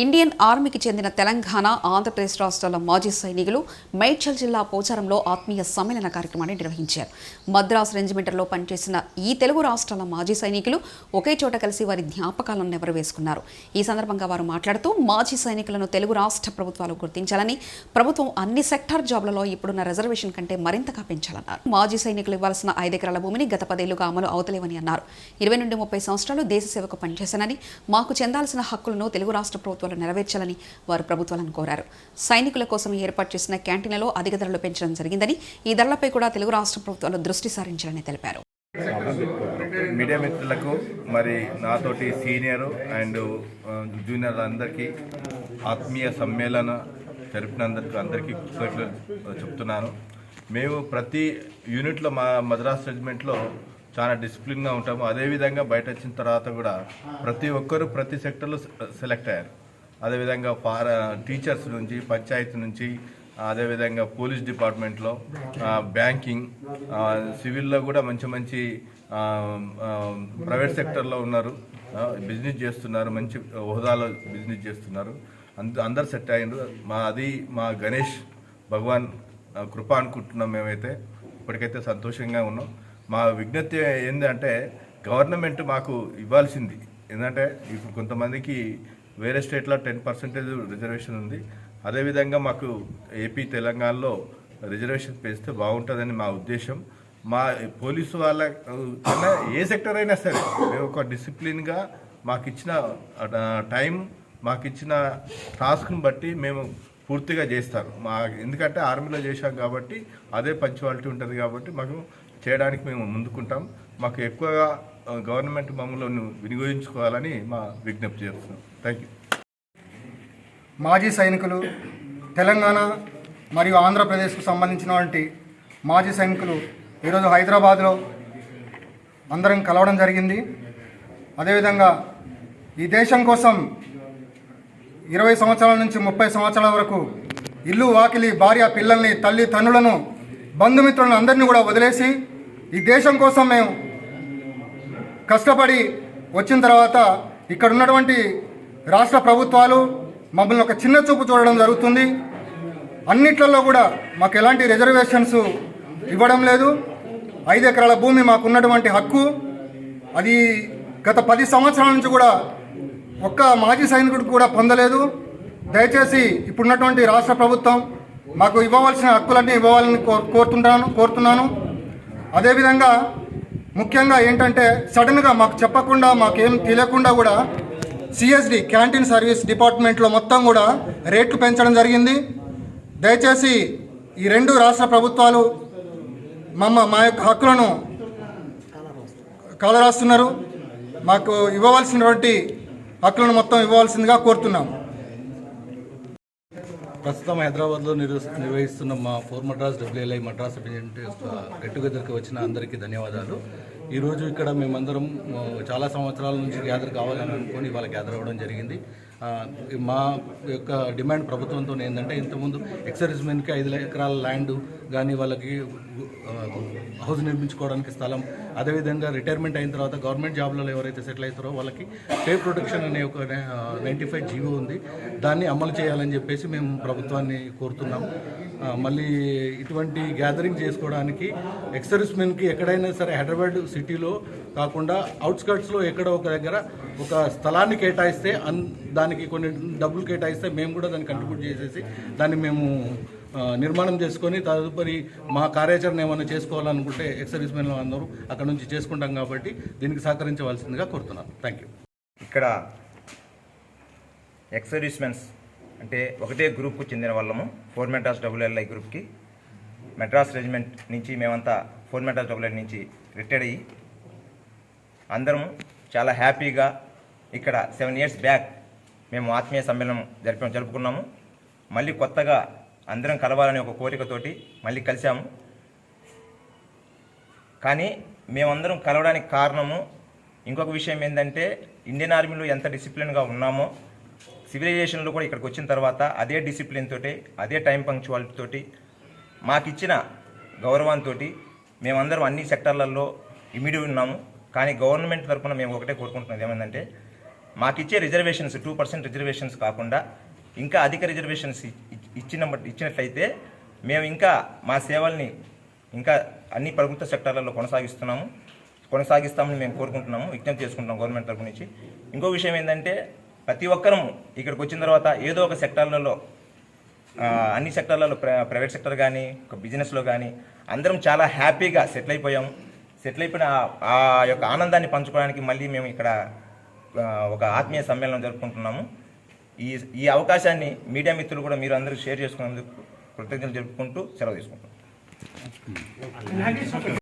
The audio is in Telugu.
ఇండియన్ ఆర్మీకి చెందిన తెలంగాణ, ఆంధ్రప్రదేశ్ రాష్ట్రాల మాజీ సైనికులు మేడ్చల్ జిల్లా పోచారంలో ఆత్మీయ సమ్మేళన కార్యక్రమాన్ని నిర్వహించారు. మద్రాస్ రెజిమెంటర్లో పనిచేసిన ఈ తెలుగు రాష్ట్రాల మాజీ సైనికులు ఒకే చోట కలిసి వారి జ్ఞాపకాలను నెవరవేసుకున్నారు. ఈ సందర్భంగా వారు మాట్లాడుతూ మాజీ సైనికులను తెలుగు రాష్ట్ర ప్రభుత్వాలు గుర్తించాలని, ప్రభుత్వం అన్ని సెక్టార్ జాబ్లలో ఇప్పుడున్న రిజర్వేషన్ కంటే మరింతగా పెంచాలన్నారు. మాజీ సైనికులు ఇవ్వాల్సిన 5 ఎకరాల భూమిని గత 10 ఏళ్లుగా అమలు అవుతలేవని అన్నారు. 20 నుండి 30 సంవత్సరాలు దేశ సేవకు పనిచేశానని, మాకు చెందాల్సిన హక్కులను తెలుగు రాష్ట్ర ప్రభుత్వాలు నెరవేర్చాలని వారు ప్రభుత్వాలను కోరారు. సైనికుల కోసం ఏర్పాటు చేసిన క్యాంటీన్లలో అధిక ధరలు పెంచడం జరిగిందని, ఈ ధరలపై కూడా తెలుగు రాష్ట్ర ప్రభుత్వాలు దృష్టి సారించాలని తెలిపారు. మీడియా మిత్రులకు, మరి నాతోటి సీనియర్ అండ్ జూనియర్ అందరికీ ఆత్మీయ సమ్మేళన జరిపినందుకు అందరికీ చెప్తున్నాను. మేము ప్రతి యూనిట్లో మా మద్రాస్ రెజిమెంట్లో చాలా డిసిప్లిన్గా ఉంటాము. అదేవిధంగా బయట వచ్చిన తర్వాత కూడా ప్రతి ఒక్కరూ ప్రతి సెక్టర్లో సెలెక్ట్ అయ్యారు. అదేవిధంగా టీచర్స్ నుంచి, పంచాయతీ నుంచి, అదేవిధంగా పోలీస్ డిపార్ట్మెంట్లో, బ్యాంకింగ్, సివిల్లో కూడా మంచి ప్రైవేట్ సెక్టర్లో ఉన్నారు, బిజినెస్ చేస్తున్నారు, మంచి హోదాలో బిజినెస్ చేస్తున్నారు. అందరు సెట్ అయ్యిండ్రు. మా గణేష్ భగవాన్ కృప అనుకుంటున్నాం. మేమైతే ఇప్పటికైతే సంతోషంగా ఉన్నాం. మా విజ్ఞప్తి ఏంటంటే గవర్నమెంట్ మాకు ఇవ్వాల్సింది ఏంటంటే, ఇప్పుడు కొంతమందికి వేరే స్టేట్లో 10% రిజర్వేషన్ ఉంది. అదేవిధంగా మాకు ఏపీ, తెలంగాణలో రిజర్వేషన్ పెంచితే బాగుంటుందని మా ఉద్దేశం. మా పోలీసు వాళ్ళ కన్నా ఏ సెక్టర్ అయినా సరే మేము ఒక డిసిప్లిన్గా మాకు ఇచ్చిన టైం, మాకు ఇచ్చిన టాస్క్ను బట్టి మేము పూర్తిగా చేస్తారు. ఎందుకంటే ఆర్మీలో చేశాం కాబట్టి అదే పంచువాలిటీ ఉంటుంది కాబట్టి మాకు చేయడానికి మేము ముందుకుంటాం. మాకు ఎక్కువగా గవర్నమెంట్ మమ్మల్ని వినియోగించుకోవాలని మా విజ్ఞప్తి చేస్తున్నాం. Thank you. మాజీ సైనికులు, తెలంగాణ మరియు ఆంధ్రప్రదేశ్కు సంబంధించినటువంటి మాజీ సైనికులు ఈరోజు హైదరాబాద్లో అందరం కలవడం జరిగింది. అదేవిధంగా ఈ దేశం కోసం 20 సంవత్సరాల నుంచి 30 సంవత్సరాల వరకు ఇల్లు, వాకిలి, భార్య, పిల్లల్ని, తల్లి తండ్రులను, బంధుమిత్రులను అందరినీ కూడా వదిలేసి ఈ దేశం కోసం మేము కష్టపడి వచ్చిన తర్వాత ఇక్కడ ఉన్నటువంటి రాష్ట్ర ప్రభుత్వాలు మమ్మల్ని ఒక చిన్న చూపు చూడడం జరుగుతుంది. అన్నిట్లలో కూడా మాకు ఎలాంటి రిజర్వేషన్స్ ఇవ్వడం లేదు. 5 ఎకరాల భూమి మాకు ఉన్నటువంటి హక్కు, అది గత 10 సంవత్సరాల నుంచి కూడా ఒక్క మాజీ సైనికుడికి కూడా పొందలేదు. దయచేసి ఇప్పుడున్నటువంటి రాష్ట్ర ప్రభుత్వం మాకు ఇవ్వవలసిన హక్కులన్నీ ఇవ్వాలని కోరుతున్నాను. అదేవిధంగా ముఖ్యంగా ఏంటంటే, సడన్గా మాకు చెప్పకుండా, మాకేం తెలియకుండా కూడా సిఎస్డి క్యాంటీన్ సర్వీస్ డిపార్ట్మెంట్లో మొత్తం కూడా రేట్లు పెంచడం జరిగింది. దయచేసి ఈ 2 రాష్ట్ర ప్రభుత్వాలు మా యొక్క హక్కులను కాలరాస్తున్నారు. మాకు ఇవ్వవలసినటువంటి హక్కులను మొత్తం ఇవ్వవలసిందిగా కోరుతున్నాం. ప్రస్తుతం హైదరాబాద్లో నిర్వహిస్తున్న మా 4 Madras WLI Madras regiment get టుగెదర్కి వచ్చిన అందరికీ ధన్యవాదాలు. ఈరోజు ఇక్కడ మేమందరం చాలా సంవత్సరాల నుంచి గ్యాదర్ కావాలని అనుకొని ఇవాళ గ్యాదర్ అవ్వడం జరిగింది. మా యొక్క డిమాండ్ ప్రభుత్వంతో ఏంటంటే, ఇంతకుముందు ఎక్సర్విస్ మెన్కి 5 ఎకరాల ల్యాండ్ కానీ, వాళ్ళకి హౌస్ నిర్మించుకోవడానికి స్థలం, అదేవిధంగా రిటైర్మెంట్ అయిన తర్వాత గవర్నమెంట్ జాబ్లలో ఎవరైతే సెటిల్ అవుతారో వాళ్ళకి పే ప్రొటెక్షన్ అనే ఒక 95 జీవో ఉంది. దాన్ని అమలు చేయాలని చెప్పేసి మేము ప్రభుత్వాన్ని కోరుతున్నాం. మళ్ళీ ఇటువంటి గ్యాదరింగ్ చేసుకోవడానికి ఎక్సర్విస్ మెన్కి ఎక్కడైనా సరే హైదరాబాద్ సిటీలో కాకుండా అవుట్స్కట్స్లో ఎక్కడో ఒక దగ్గర ఒక స్థలాన్ని కేటాయిస్తే, దానికి కొన్ని డబ్బులు కేటాయిస్తే మేము కూడా దాన్ని కంట్రిబ్యూట్ చేసేసి దాన్ని మేము నిర్మాణం చేసుకొని తదుపరి మా కార్యాచరణ ఏమైనా చేసుకోవాలనుకుంటే ఎక్సర్విస్ మెన్లు అందరూ అక్కడ నుంచి చేసుకుంటాం కాబట్టి దీనికి సహకరించవలసిందిగా కోరుతున్నాను. Thank you. ఇక్కడ ఎక్సర్విస్ మెన్స్ అంటే ఒకటే గ్రూప్కు చెందిన వాళ్ళము. 4 మద్రాస్ WLI గ్రూప్కి మద్రాస్ రెజిమెంట్ నుంచి మేమంతా 4 మద్రాస్ WLI నుంచి రిటైర్డ్ అయ్యి అందరం చాలా హ్యాపీగా ఇక్కడ 7 years బ్యాక్ మేము ఆత్మీయ సమ్మేళనం జరుపుకున్నాము. మళ్ళీ కొత్తగా అందరం కలవాలని ఒక కోరికతోటి మళ్ళీ కలిసాము. కానీ మేమందరం కలవడానికి కారణము ఇంకొక విషయం ఏంటంటే, ఇండియన్ ఆర్మీలో ఎంత డిసిప్లిన్గా ఉన్నామో సివిలైజేషన్లో కూడా ఇక్కడికి వచ్చిన తర్వాత అదే డిసిప్లిన్ తోటి, అదే టైం పంక్చువాలిటీ తోటి, మాకిచ్చిన గౌరవంతో మేమందరం అన్ని సెక్టార్లలో ఇమిడి ఉన్నాము. కానీ గవర్నమెంట్ తరఫున మేము ఒకటే కోరుకుంటున్నది ఏమందంటే, మాకిచ్చే రిజర్వేషన్స్ 2% రిజర్వేషన్స్ కాకుండా ఇంకా అధిక రిజర్వేషన్స్ ఇచ్చినట్లయితే మేము ఇంకా మా సేవల్ని ఇంకా అన్ని ప్రభుత్వ సెక్టార్లలో కొనసాగిస్తామని మేము కోరుకుంటున్నాము, విజ్ఞప్తి చేసుకుంటున్నాం గవర్నమెంట్ తరపు నుంచి. ఇంకో విషయం ఏంటంటే ప్రతి ఒక్కరూ ఇక్కడికి వచ్చిన తర్వాత ఏదో ఒక సెక్టార్లలో అన్ని సెక్టార్లలో ప్రైవేట్ సెక్టర్ కానీ బిజినెస్లో కానీ అందరం చాలా హ్యాపీగా సెటిల్ అయిపోయాము. సెటిల్ అయిపోయిన ఆ యొక్క ఆనందాన్ని పంచుకోవడానికి మళ్ళీ మేము ఇక్కడ ఒక ఆత్మీయ సమ్మేళనం జరుపుకుంటున్నాము. ఈ అవకాశాన్ని మీడియా మిత్రులు కూడా మీరు అందరూ షేర్ చేసుకున్నందుకు కృతజ్ఞతలు జరుపుకుంటూ సెలవు తీసుకుంటున్నాం.